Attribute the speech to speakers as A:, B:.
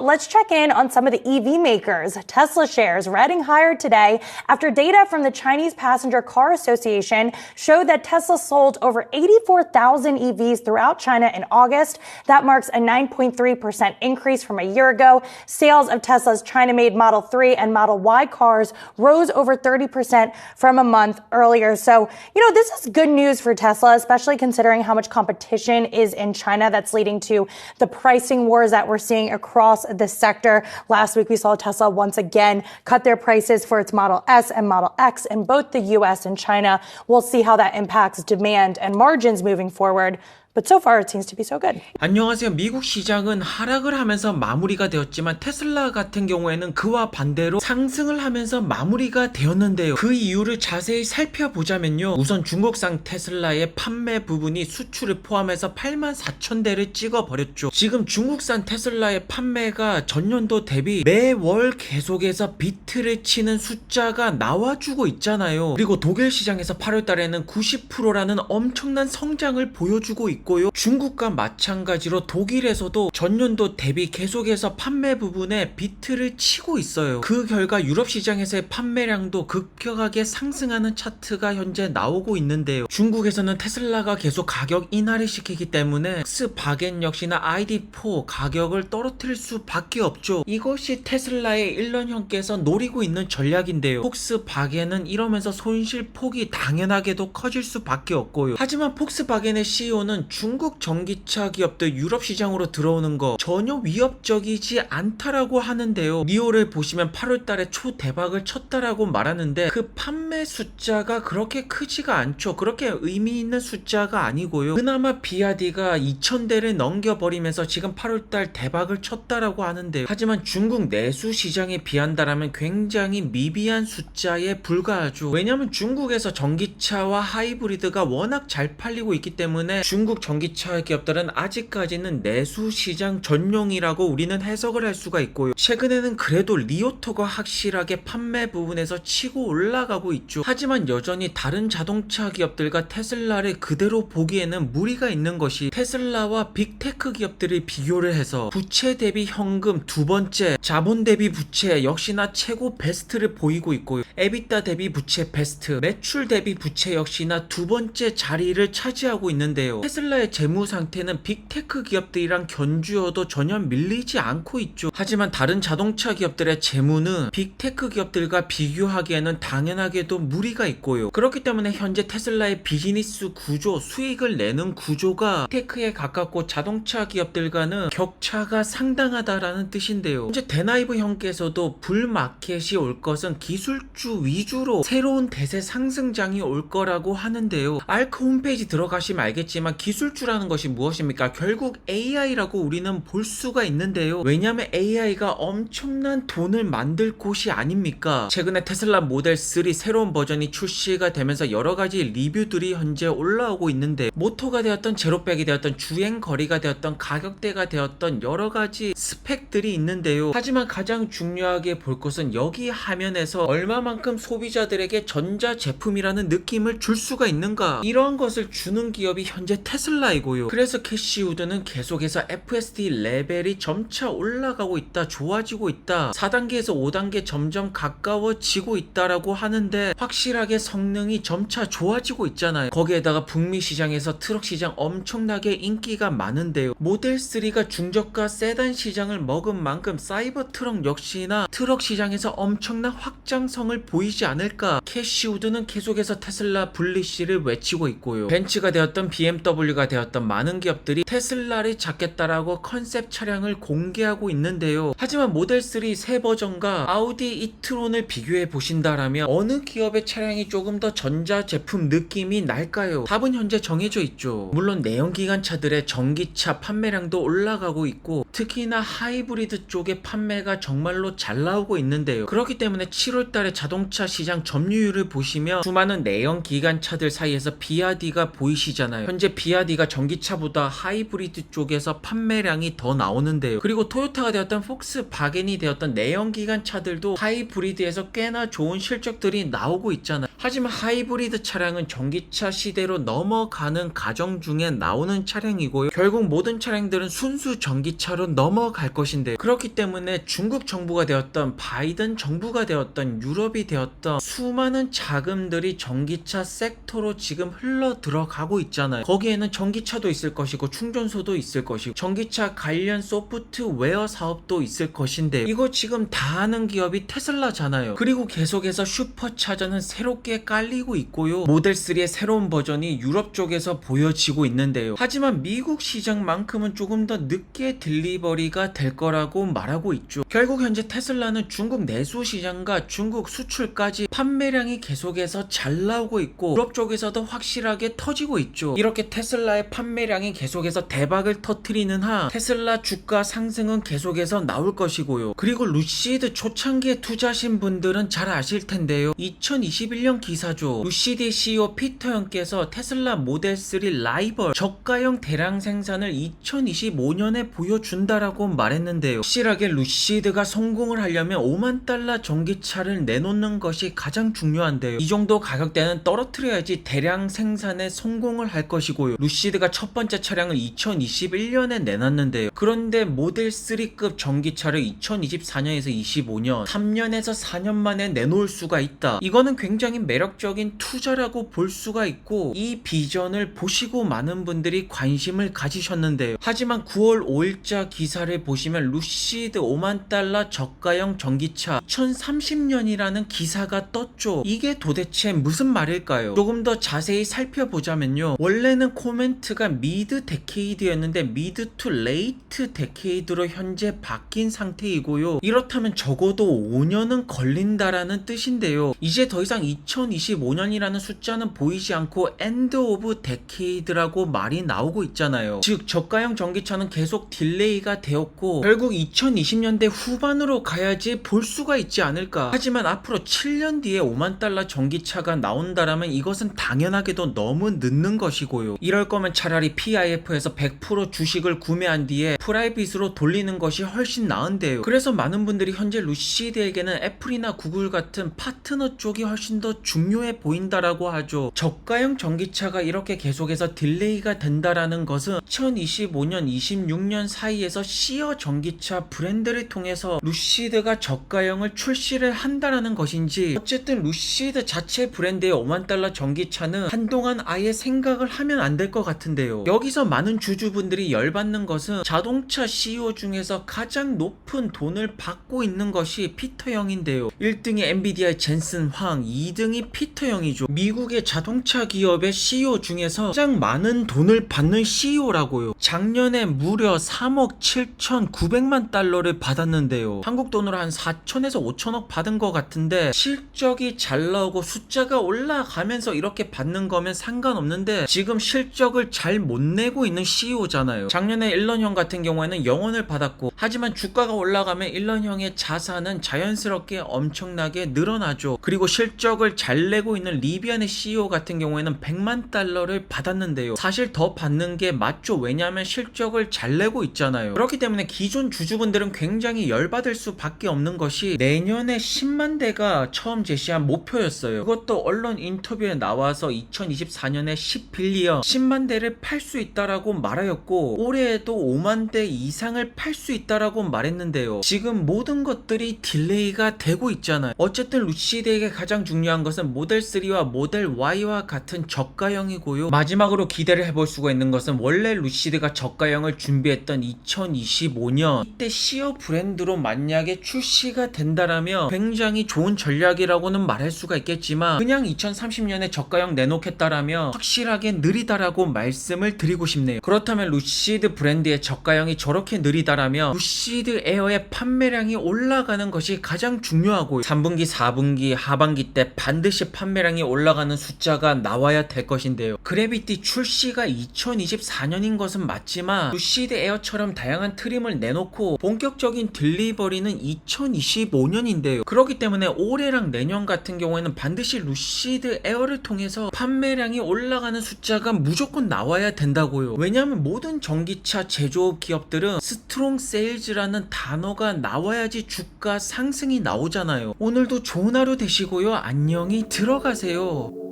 A: Let's check in on some of the EV makers. Tesla shares riding higher today after data from the Chinese Passenger Car Association showed that Tesla sold over 84,000 EVs throughout China in August. That marks a 9.3% increase from a year ago. Sales of Tesla's China-made Model 3 and Model Y cars rose over 30% from a month earlier. So, this is good news for Tesla, especially considering how much competition is in China that's leading to the pricing wars that we're seeing across this sector. Last week, we saw Tesla once again cut their prices for its Model S and Model X in both the US and China. We'll see how that impacts demand and margins moving forward. But so far, it seems to be so good.
B: 안녕하세요. 미국 시장은 하락을 하면서 마무리가 되었지만 테슬라 같은 경우에는 그와 반대로 상승을 하면서 마무리가 되었는데요. 그 이유를 자세히 살펴보자면요. 우선 중국산 테슬라의 판매 부분이 수출을 포함해서 84,000대를 찍어버렸죠. 지금 중국산 테슬라의 판매가 전년도 대비 매월 계속해서 비트를 치는 숫자가 나와주고 있잖아요. 그리고 독일 시장에서 8월 달에는 90%라는 엄청난 성장을 보여주고 있고 중국과 마찬가지로 독일에서도 전년도 대비 계속해서 판매 부분에 비트를 치고 있어요. 그 결과 유럽 시장에서의 판매량도 급격하게 상승하는 차트가 현재 나오고 있는데요. 중국에서는 테슬라가 계속 가격 인하를 시키기 때문에 폭스바겐 역시나 ID4 가격을 떨어뜨릴 수밖에 없죠. 이것이 테슬라의 일런형께서 노리고 있는 전략인데요. 폭스바겐은 이러면서 손실폭이 당연하게도 커질 수밖에 없고요. 하지만 폭스바겐의 CEO는 중국 전기차 기업들 유럽 시장으로 들어오는 거 전혀 위협적이지 않다라고 하는데요. 니오를 보시면 8월 달에 초대박을 쳤다라고 말하는데 그 판매 숫자가 그렇게 크지가 않죠. 그렇게 의미 있는 숫자가 아니고요. 그나마 비아디가 2,000대를 넘겨버리면서 지금 8월 달 대박을 쳤다라고 하는데요. 하지만 중국 내수 시장에 비한다라면 굉장히 미비한 숫자에 불과하죠. 왜냐하면 중국에서 전기차와 하이브리드가 워낙 잘 팔리고 있기 때문에 중국 전기차 기업들은 아직까지는 내수 시장 전용이라고 우리는 해석을 할 수가 있고요. 최근에는 그래도 리오토가 확실하게 판매 부분에서 치고 올라가고 있죠. 하지만 여전히 다른 자동차 기업들과 테슬라를 그대로 보기에는 무리가 있는 것이 테슬라와 빅테크 기업들을 비교를 해서 부채 대비 현금 두 번째, 자본 대비 부채 역시나 최고 베스트를 보이고 있고요. 에비타 대비 부채 베스트, 매출 대비 부채 역시나 두 번째 자리를 차지하고 있는데요. 테슬라의 재무 상태는 빅테크 기업들이랑 견주어도 전혀 밀리지 않고 있죠. 하지만 다른 자동차 기업들의 재무는 빅테크 기업들과 비교하기에는 당연하게도 무리가 있고요. 그렇기 때문에 현재 테슬라의 비즈니스 구조, 수익을 내는 구조가 빅테크에 가깝고 자동차 기업들과는 격차가 상당하다라는 뜻인데요. 현재 데나이브 형께서도 불마켓이 올 것은 기술주 위주로 새로운 대세 상승장이 올 거라고 하는데요. 알크 홈페이지 들어가시면 알겠지만 기술주라는 것이 무엇입니까? 결국 AI라고 우리는 볼 수가 있는데요. 왜냐하면 AI가 엄청난 돈을 만들 곳이 아닙니까? 최근에 테슬라 모델 3 새로운 버전이 출시가 되면서 여러가지 리뷰들이 현재 올라오고 있는데 모토가 되었던 제로백이 되었던 주행거리가 되었던 가격대가 되었던 여러가지 스펙들이 있는데요. 하지만 가장 중요하게 볼 것은 여기 화면에서 얼마만큼 소비자들에게 전자제품이라는 느낌을 줄 수가 있는가, 이러한 것을 주는 기업이 현재 테슬라이고요. 그래서 캐시우드는 계속해서 FSD 레벨이 점차 올라가고 있다, 좋아지고 있다, 4단계에서 5단계 점점 가까워지고 있다라고 하는데 확실하게 성능이 점차 좋아지고 있잖아요. 거기에다가 북미 시장에서 트럭 시장 엄청나게 인기가 많은데요. 모델 3가 중저가 세단 시장을 먹은 만큼 사이버 트럭 역시나 트럭 시장에서 엄청난 확장성을 보이지 않을까. 캐시우드는 계속해서 테슬라 분리시를 외치고 있고요. 벤츠가 되었던 BMW가 되었던 많은 기업들이 테슬라를 잡겠다라고 컨셉 차량을 공개하고 있는데요. 하지만 모델 3 새 버전과 아우디 이트론을 비교해 보신다라면 어느 기업의 차량이 조금 더 전자제품 느낌이 날까요? 답은 현재 정해져 있죠. 물론 내연기관차들의 전기차 판매량도 올라가고 있고 특히나 하이브리드 쪽의 판매가 정말로 잘 나오고 있는데요. 그렇기 때문에 7월달에 자동차 시장 점유율을 보시면 수많은 내연기관차들 사이에서 비아디가 보이시잖아요. 현재 비아디가 전기차보다 하이브리드 쪽에서 판매량이 더 나오는데요. 그리고 토요타가 되었던 폭스바겐이 되었던 내연기관 차들도 하이브리드에서 꽤나 좋은 실적들이 나오고 있잖아요. 하지만 하이브리드 차량은 전기차 시대로 넘어가는 과정 중에 나오는 차량이고요. 결국 모든 차량들은 순수 전기차로 넘어갈 것인데, 그렇기 때문에 중국 정부가 되었던 바이든 정부가 되었던 유럽이 되었던 수많은 자금들이 전기차 섹터로 지금 흘러 들어가고 있잖아요. 거기에는 전기차도 있을 것이고 충전소도 있을 것이고 전기차 관련 소프트웨어 사업도 있을 것인데, 이거 지금 다 하는 기업이 테슬라잖아요. 그리고 계속해서 슈퍼차저는 새롭게 깔리고 있고요. 모델3의 새로운 버전이 유럽 쪽에서 보여지고 있는데요. 하지만 미국 시장만큼은 조금 더 늦게 딜리버리가 될 거라고 말하고 있죠. 결국 현재 테슬라는 중국 내수 시장과 중국 수출까지 판매량이 계속해서 잘 나오고 있고 유럽 쪽에서도 확실하게 터지고 있죠. 이렇게 테슬라의 판매량이 계속해서 대박을 터뜨리는 한 테슬라 주가 상승은 계속해서 나올 것이고요. 그리고 루시드 초창기에 투자하신 분들은 잘 아실 텐데요. 2021년 기사죠. 루시드 CEO 피터 형께서 테슬라 모델3 라이벌 저가형 대량 생산을 2025년에 보여준다라고 말했는데요. 확실하게 루시드가 성공을 하려면 5만 달러 전기차를 내놓는 것이 가장 중요한데요. 이 정도 가격대는 떨어뜨려야지 대량 생산에 성공을 할 것이고요. 루시드가 첫 번째 차량을 2021년에 내놨는데요. 그런데 모델3급 전기차를 2024년에서 25년 3년에서 4년 만에 내놓을 수가 있다. 이거는 굉장히 매력적인 투자라고 볼 수가 있고, 이 비전을 보시고 많은 분들이 관심을 가지셨는데요. 하지만 9월 5일자 기사를 보시면 루시드 5만 달러 저가형 전기차 2030년이라는 기사가 떴죠. 이게 도대체 무슨 말일까요? 조금 더 자세히 살펴보자면요. 원래는 코멘트가 미드 데케이드였는데 미드 투 레이트 데케이드로 현재 바뀐 상태이고요. 이렇다면 적어도 5년은 걸린다라는 뜻인데요. 이제 더 이상 2025년이라는 숫자는 보이지 않고 엔드 오브 데케이드라고 말이 나오고 있잖아요. 즉 저가형 전기차는 계속 딜레이가 되었고 결국 2020년대 후반으로 가야지 볼 수가 있지 않을까. 하지만 앞으로 7년 뒤에 5만 달러 전기차가 나온다라면 이것은 당연하게도 너무 늦는 것이고요. 이럴 거면 차라리 PIF에서 100% 주식을 구매한 뒤에 프라이빗으로 돌리는 것이 훨씬 나은데요. 그래서 많은 분들이 현재 루시드에게는 애플이나 구글 같은 파트너 쪽이 훨씬 더 중요해 보인다라고 하죠. 저가형 전기차가 이렇게 계속해서 딜레이가 된다라는 것은 2025년, 26년 사이에서 시어 전기차 브랜드를 통해서 루시드가 저가형을 출시를 한다라는 것인지, 어쨌든 루시드 자체 브랜드의 5만 달러 전기차는 한동안 아예 생각을 하면 안 될 것 같은데요. 여기서 많은 주주분들이 열받는 것은 자동차 CEO 중에서 가장 높은 돈을 받고 있는 것이 피터 형인데요. 1등이 엔비디아의 젠슨 황, 2등이 피터 형이죠. 미국의 자동차 기업의 CEO 중에서 가장 많은 돈을 받는 CEO라고요. 작년에 무려 3억 7,900만 달러를 받았는데요. 한국 돈으로 한 4천에서 5천억 받은 것 같은데, 실적이 잘 나오고 숫자가 올라가면서 이렇게 받는 거면 상관없는데 지금 실적을 잘 못 내고 있는 CEO잖아요. 작년에 일런 형 같은 경우에는 영원을 받았고, 하지만 주가가 올라가면 일런 형의 자산은 자연스럽게 엄청나게 늘어나죠. 그리고 실적을 잘 내고 있는 리비안의 CEO 같은 경우에는 100만 달러를 받았는데요. 사실 더 받는 게 맞죠. 왜냐하면 실적을 잘 내고 있잖아요. 그렇기 때문에 기존 주주분들은 굉장히 열받을 수밖에 없는 것이, 내년에 10만 대가 처음 제시한 목표였어요. 그것도 언론 인터뷰에 나와서 2024년에 10빌리언 10만 대를 팔 수 있다라고 말하였고, 올해에도 5만 대 이상을 팔 수 있다라고 말했는데요. 지금 모든 것들이 딜레이가 되고 있잖아요. 어쨌든 루시드에게 가장 중요한 것은 모델3와 모델 Y와 같은 저가형이고요. 마지막으로 기대를 해볼 수가 있는 것은, 원래 루시드가 저가형을 준비했던 2025년 이때 시어 브랜드로 만약에 출시가 된다라면 굉장히 좋은 전략이라고는 말할 수가 있겠지만, 그냥 2030년에 저가형 내놓겠다라면 확실하게 느리다라고 말씀을 드리고 싶네요. 그렇다면 루시드 브랜드의 저가형이 저렇게 느리다라면 루시드 에어의 판매량이 올라가는 것이 가장 중요하고, 3분기 4분기 하반기 때 반드시 판매량이 올라가는 숫자가 나와야 될 것인데요. 그래비티 출시가 2024년인 것은 맞지만 루시드 에어처럼 다양한 트림을 내놓고 본격적인 딜리버리는 2025년인데요. 그렇기 때문에 올해랑 내년 같은 경우에는 반드시 루시드 에어를 통해서 판매량이 올라가는 숫자가 무조건 나와야 된다고요. 왜냐하면 모든 전기차 제조업 기업들은 스트롱 세일즈라는 단어가 나와야지 주가 상승이 나오잖아요. 오늘도 좋은 하루 되시고요. 안녕. 설명이 들어가세요.